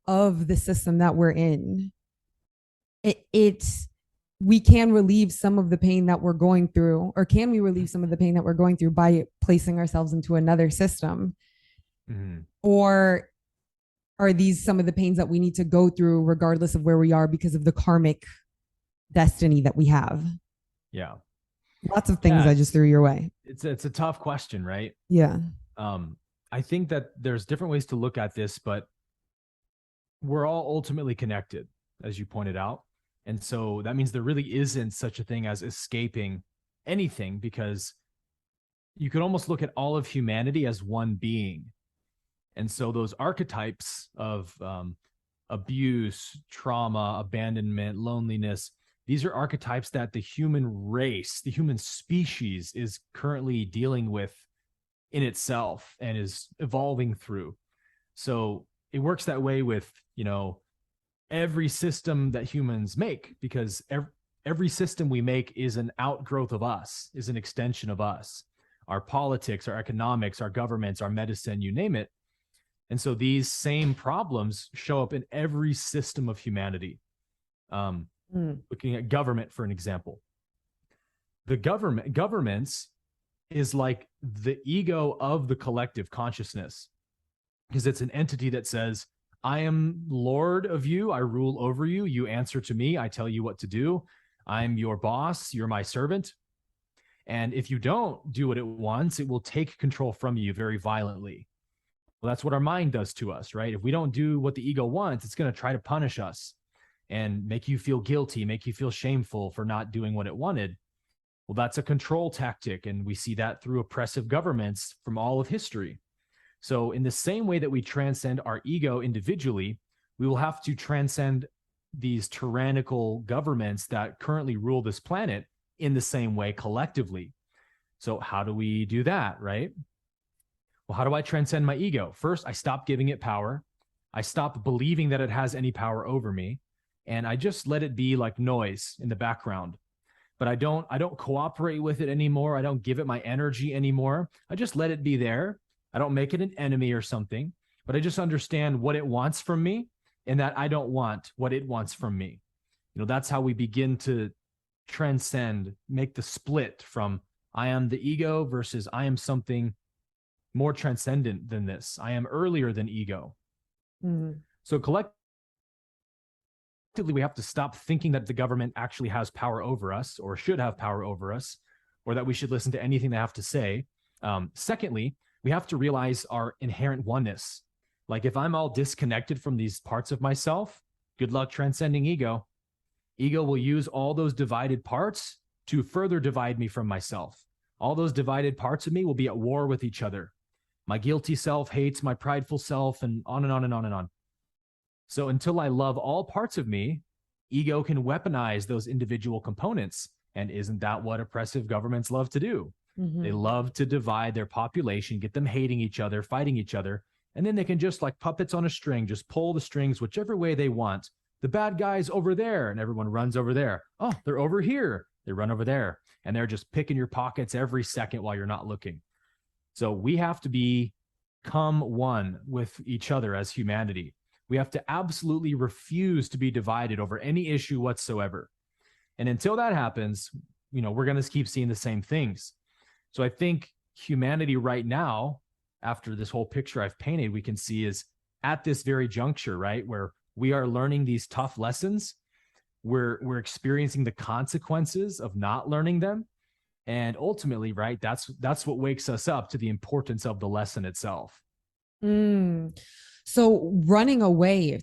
of the system that we're in, it's we can relieve some of the pain that we're going through, or can we relieve some of the pain that we're going through by placing ourselves into another system? Mhm. Or are these some of the pains that we need to go through regardless of where we are because of the karmic destiny that we have? Yeah. Lots of things Yeah, I just threw your way. it's a tough question, right? Yeah. Um, I think that there's different ways to look at this, but we're all ultimately connected, as you pointed out. And so that means there really isn't such a thing as escaping anything, because you could almost look at all of humanity as one being. And so those archetypes of abuse, trauma, abandonment, loneliness, these are archetypes that the human race, the human species is currently dealing with in itself and is evolving through. So it works that way with, every system that humans make, because every system we make is an outgrowth of us, is an extension of us. Our politics, our economics, our governments, our medicine, you name it. And so these same problems show up in every system of humanity. Looking at government, for an example, the governments is like the ego of the collective consciousness, because it's an entity that says, I am Lord of you. I rule over you. You answer to me. I tell you what to do. I'm your boss. You're my servant. And if you don't do what it wants, it will take control from you very violently. Well, that's what our mind does to us, right? If we don't do what the ego wants, it's going to try to punish us and make you feel guilty, make you feel shameful for not doing what it wanted. Well, that's a control tactic. And we see that through oppressive governments from all of history. So in the same way that we transcend our ego individually, we will have to transcend these tyrannical governments that currently rule this planet in the same way collectively. So how do we do that, right? Well, how do I transcend my ego? First, I stop giving it power. I stop believing that it has any power over me, and I just let it be like noise in the background. But I don't cooperate with it anymore. I don't give it my energy anymore. I just let it be there. I don't make it an enemy or something, but I just understand what it wants from me and that I don't want what it wants from me. That's how we begin to transcend, make the split from I am the ego versus I am something more transcendent than this. I am earlier than ego. Mm. So collectively, we have to stop thinking that the government actually has power over us or should have power over us, or that we should listen to anything they have to say. Secondly, we have to realize our inherent oneness. Like if I'm all disconnected from these parts of myself, good luck transcending ego. Ego will use all those divided parts to further divide me from myself. All those divided parts of me will be at war with each other. My guilty self hates my prideful self, and on and on and on and on. So until I love all parts of me, ego can weaponize those individual components. And isn't that what oppressive governments love to do? Mm-hmm. They love to divide their population, get them hating each other, fighting each other. And then they can just, like puppets on a string, just pull the strings whichever way they want. The bad guy's over there, and everyone runs over there. Oh, they're over here. They run over there. And they're just picking your pockets every second while you're not looking. So we have to become one with each other as humanity. We have to absolutely refuse to be divided over any issue whatsoever. And until that happens, we're going to keep seeing the same things. So I think humanity right now, after this whole picture I've painted, we can see is at this very juncture, right, where we are learning these tough lessons. We're experiencing the consequences of not learning them. And ultimately, right, that's what wakes us up to the importance of the lesson itself. So running away